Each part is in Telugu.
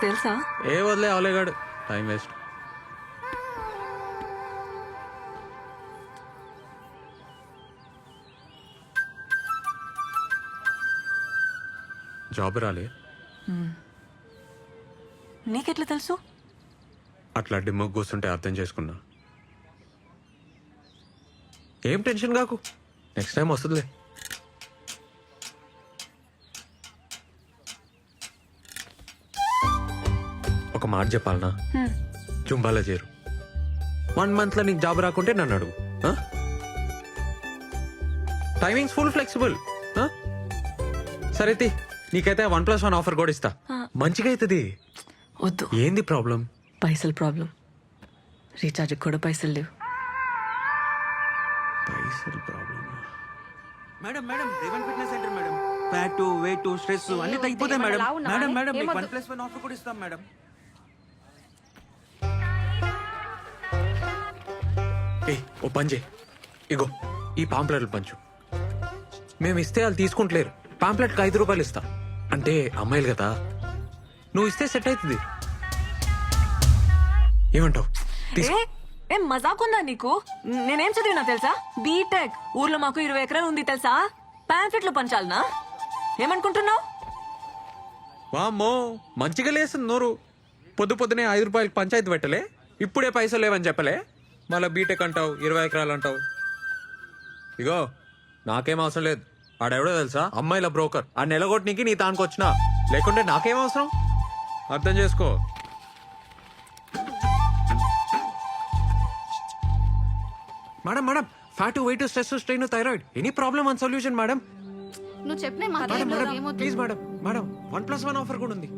తెలుసా? ఏ వదిలే అవలేగాడు, టైం వేస్ట్. జాబ్ రాలే. నీకెట్లా తెలుసు? అట్లా డిమ్మకు కూర్చుంటే అర్థం చేసుకున్నా. ఏం టెన్షన్ కాకు, నెక్స్ట్ టైం వస్తుందిలే. ఒక మాట చెప్పాలనా, జుంబాలో చేరు. 1 month లో నీకు జాబ్ రాకుంటే నన్ను అడుగు. Timings full flexible. సరే నీకైతే 1+1 ఆఫర్ కూడా ఇస్తా. మంచిగా అవుతుంది. వద్దు. ఏంది ప్రాబ్లం? పైసలు ప్రాబ్లం. రీఛార్జ్ కూడా పైసలు లేవు. పైసలు problem. Madam madam Revan fitness center madam. Fat weight stress అన్ని తగ్గిపోతాయి మేడం. మేడం మేడం మీకు 1+1 ఆఫర్ కూడా ఇస్తాం మేడం. ఓ పంచే, ఇగో ఈ పాంప్లెట్లు పంచు. మేము ఇస్తే వాళ్ళు తీసుకుంటలేరు. పాంప్లెట్కి 5 రూపాయలు ఇస్తా. అంటే అమ్మాయిలు కదా, నువ్వు ఇస్తే సెట్ అవుతుంది. ఏమంటావు? ఏం మజాకుందా నీకు? నేనేం చదివినా తెలుసా? బీటెక్. ఊర్లో మాకు 20 ఎకరాలు ఉంది తెలుసా? పాంప్లెట్లు పంచాలనా? ఏమనుకుంటున్నావు? వామ్మో, మంచిగా లేస్తుంది నోరు. పొద్దునే 5 రూపాయలకి పంచాయతీ పెట్టలే, ఇప్పుడే పైసలు లేవని చెప్పలే, మళ్ళీ బీటెక్ అంటావు, 20 ఎకరాలు అంటావు. ఇగో నాకేం అవసరం లేదు. ఆడెవడో తెలుసా? అమ్మాయిల బ్రోకర్. ఆ నెలగొట్టనికి నీ తానికి వచ్చినా, లేకుంటే నాకేం అవసరం? అర్థం చేసుకో. Madam madam, fat weight stress strain thyroid any problem and solution madam. నువ్వు చెప్పిన ప్లీజ్ మేడం, మేడం 1+1 ఆఫర్ కూడా ఉంది.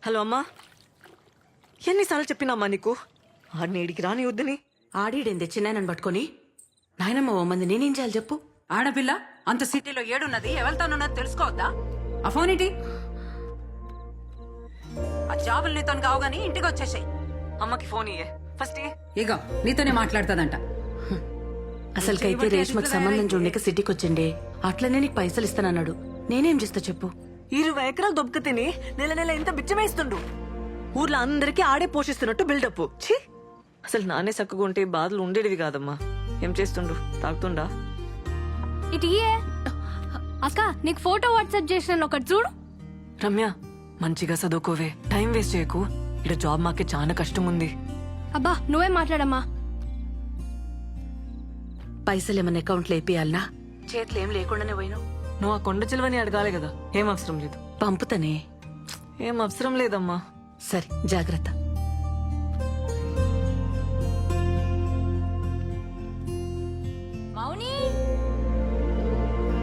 హలో అమ్మా, ఎన్నిసార్లు చెప్పినామ్మా నీకు ఆడికి రాని వద్దని? ఆడిడేంది చిన్నాయనని పట్టుకొని? నాయనమ్మ ఓ మంది నేనేం చేయాలి చెప్పు? ఆడపిల్ల అంత సిటీలో ఏడున్నది, ఎవరితోనున్నది తెలుసుకోవద్దా? ఆ ఫోన్ ఏంటి? ఆ జాబులు నీతో కావు గానీ ఇంటికి వచ్చేసాయి. అమ్మకి ఫోన్ ఇయ్యే ఫస్ట్. ఇగో నీతోనే మాట్లాడుతుందంట. అసలుకైతే రేష్మకి సంబంధం చూడక సిటీకి వచ్చిండే. అట్లనే నీకు పైసలు ఇస్తానన్నాడు. నేనేం చేస్తా చెప్పు? 20 ఎకరాలు దొబ్బక తిని నెల ఎంత బిచ్చమేస్తుండు. ఊర్లో అందరికీ ఆడే పోషిస్తున్నట్టు బిల్డప్. ఛీ, అసలు నానే చక్కగా ఉంటే బాధలు ఉండేటివి కాదమ్మా. ఏం చేస్తుండు? తాగుతుండా? ఇటు అక్క, నీకు ఫోటో వాట్సాప్ చేసిన ఒకటి చూడు. రమ్య, మంచిగా చదువుకోవే, టైం వేస్ట్ చేయకు. ఇక్కడ జాబ్ మాకే చాలా కష్టం ఉంది. అబ్బా నువ్వే మాట్లాడమ్మా. పైసలు ఏమన్నా అకౌంట్లో వేపియాలనా? చేతులు ఏం లేకుండానే పోయినావు. నువ్వు ఆ కొండ చిలువని అడగాలి కదా. ఏం అవసరం లేదు. పంపుతానే. ఏం అవసరం లేదమ్మా. సరే జాగ్రత్త. మౌని,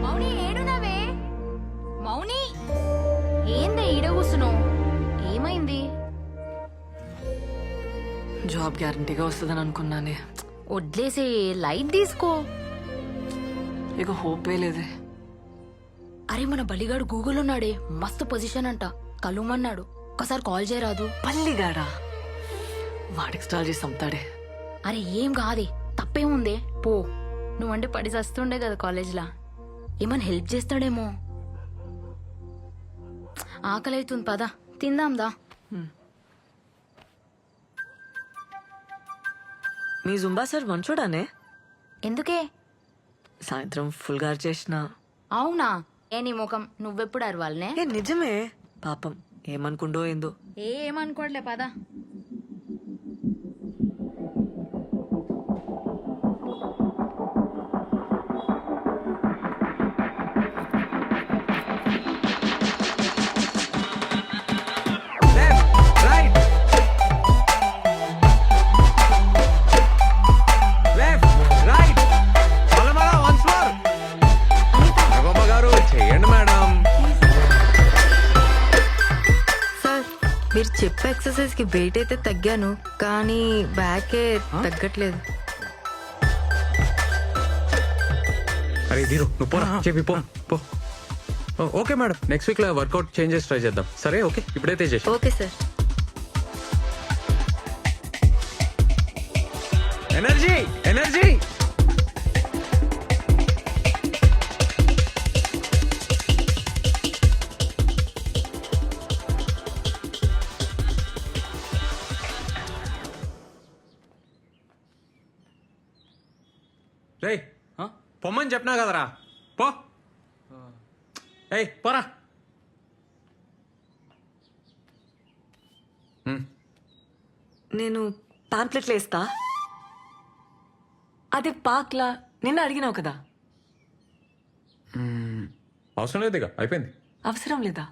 మౌని ఏడునవే? మౌని ఏందే ఈడ కూసున్నావు? ఏమైంది? జాబ్ గ్యారంటీగా వస్తుందని అనుకున్నానే. వడ్లేసే, లైట్ తీసుకో. ఇక హోపే లేదే. అరే మన బలిగాడు గూగుల్ ఉన్నాడే, మస్తు పొజిషన్ అంట, కలుమన్నాడు. ఒకసారి కాల్ చేయరాదు? పల్లిగాడా? వాడికి స్టాల్ చేసి అమ్ముతాడే. అరే ఏం కాదే, తప్పేముందే, పో. నువ్వంటే పడి చస్తుండే కదా కాలేజ్లా, ఏమన్నా హెల్ప్ చేస్తాడేమో. ఆకలి అవుతుంది, పదా తిందాందా. మీ జుంబా సార్ మంచోడానే? ఎందుకే? సాయంత్రం ఫుల్ గారు చేసిన. అవునా? ఏ నీ ముఖం, నువ్వెప్పుడు అరవాలనే? ఏ నిజమే, పాపం ఏమనుకుండో ఏందో. ఏమనుకోవట్లే, పదా. మీరు చెప్పే ఎక్సర్సైజ్ కి వెయిట్ అయితే తగ్గాను, కానీ బ్యాకే తగ్గట్లేదు. అరే దీరు, నువ్వు పోరా, చెప్పి పో. ఓకే మేడం, నెక్స్ట్ వీక్ లో వర్కౌట్ చేంజెస్ ట్రై చేద్దాం. సరే ఓకే, ఇప్పుడైతే చేసి. Okay sir. Energy energy. రేయ్ పొమ్మని చెప్పినా కదరా పో ఏయ్ పోరా నేను పాంప్లెట్లు వేస్తా. అదే పాక్లా నిన్న అడిగినావు కదా, అవసరం లేదు ఇక అయిపోయింది. అవసరం లేదా?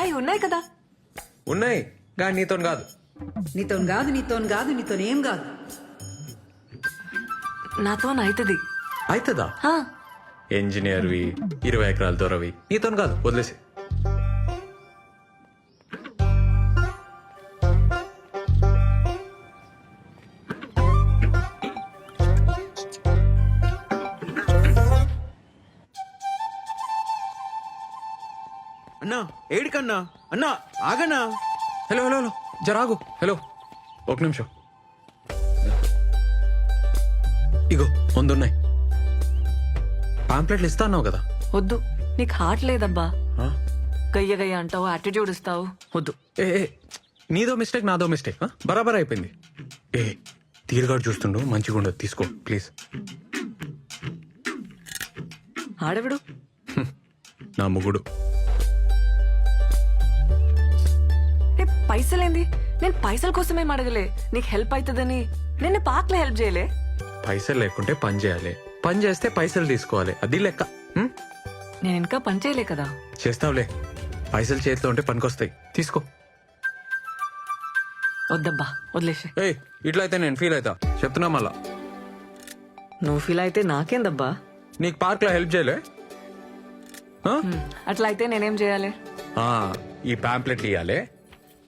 అవి ఉన్నాయి కదా. ఉన్నాయి కానీ నీతో కాదు. నీతోని నీతోనేం కాదు. నాతో అవుతుంది. అవుతుందా? ఇంజనీర్వి 20 ఎకరాల దూరవి నీతో కాదు, వదిలేసి. అన్నా ఏడికన్నా అన్నా ఆగన్నా. హలో హలో హలో జరాగు. హలో ఒక నిమిషం. ఇగో వందున్నాయి. పాంప్లెట్లు ఇస్తా అన్నావు కదా. వద్దు, నీకు హార్ట్ లేదబ్బా. ఆ? గయ్య గయ్య అంటావు, యాటిట్యూడ్ ఇస్తావు. వద్దు. ఏ ఏ, నీదో మిస్టేక్ నాదో మిస్టేక్ బరాబర్ అయిపోయింది. ఏ తీరుగాడు చూస్తుండు మంచిగా ఉండదు, తీసుకో ప్లీజ్. ఆడవిడు నా ముగుడు. ఏ పైసలేంది? నేను పైసల కోసమేం అడగలే, నీకు హెల్ప్ అవుతుందని. నిన్న పాక్లో హెల్ప్ చేయలే. పైసలు లేకుంటే పని చేయాలి, పని చేస్తే పైసలు తీసుకోవాలి, అది లెక్క. నేను ఇంకా పని చేయలే కదా. చేస్తావులే, పైసలు చేతిలో ఉంటే పనికొస్తాయి, తీసుకో. వద్దబ్బా, వదిలేసే. ఏయ్ ఇట్లా అయితే నేను ఫీల్ అవుతా, చెప్తున్నా మళ్ళా. నువ్వు ఫీల్ అయితే నాకేందబ్బా. నీకు పార్క్ లో హెల్ప్ చేయలే? ఆ? అట్లా అయితే నేనేం చేయాలి? ఆ, ఈ పాంప్లెట్లు ఇవ్వాలి,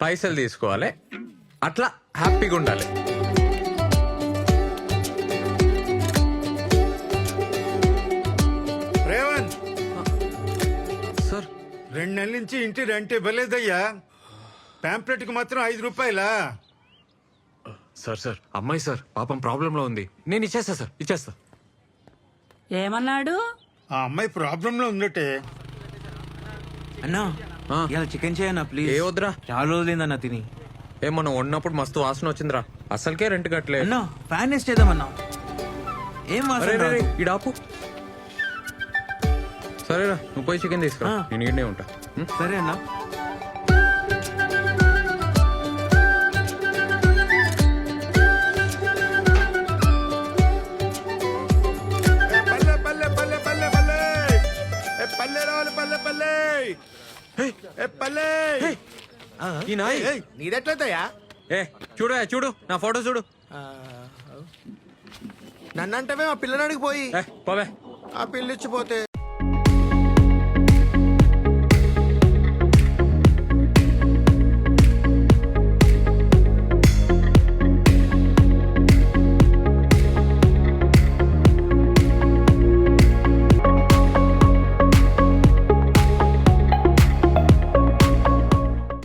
పైసలు తీసుకోవాలి, అట్లా హ్యాపీగా ఉండాలి. రేవంత్, సార్ 2 నెలల నుంచి ఇంటి రెంట్ ఇవ్వలేదయ్యా. పాంప్లెట్ కి మాత్రం 5 రూపాయలా? సార్ సార్ అమ్మాయి సార్ పాపం ప్రాబ్లంలో ఉంది, నేను ఇచ్చేస్తా సార్, ఇచ్చేస్తా. ఏమన్నాడు? ఆ అమ్మాయి ప్రాబ్లం లో ఉందటే. అన్నా ఆ. ఇలా చికెన్ చేయన్నా ప్లీజ్. ఏ వద్దురా, చాలా రోజులైందన్నా తిని. ఏమన్నా వండినప్పుడు మస్తు వాసన వచ్చిందిరా, అసలుకే రెంట్ కట్టలే. అన్నా ఫ్యాన్ వేస్ట్ చేద్దామన్నా. ఏం అరే వాసన రే రే, రాదు. ఈడాపు. సరేరా నువ్వు పోయి చికెన్ తీసుకురా, ఆ. నేను ఈడనే ఉంటా. సరే అన్నా. ఏ పల్లె పల్లె పల్లె పల్లె పల్లె, ఏ పల్లె రావాలి పల్లె పల్లె, ఏ పల్లె. ఈ నాయ్ నీదెట్లయితయా? ఏ చూడు చూడు నా ఫోటో చూడు. నన్నంటవే ఆ పిల్లనాడికి పోయి ఏ పోవే. ఆ పిల్లిచ్చిపోతే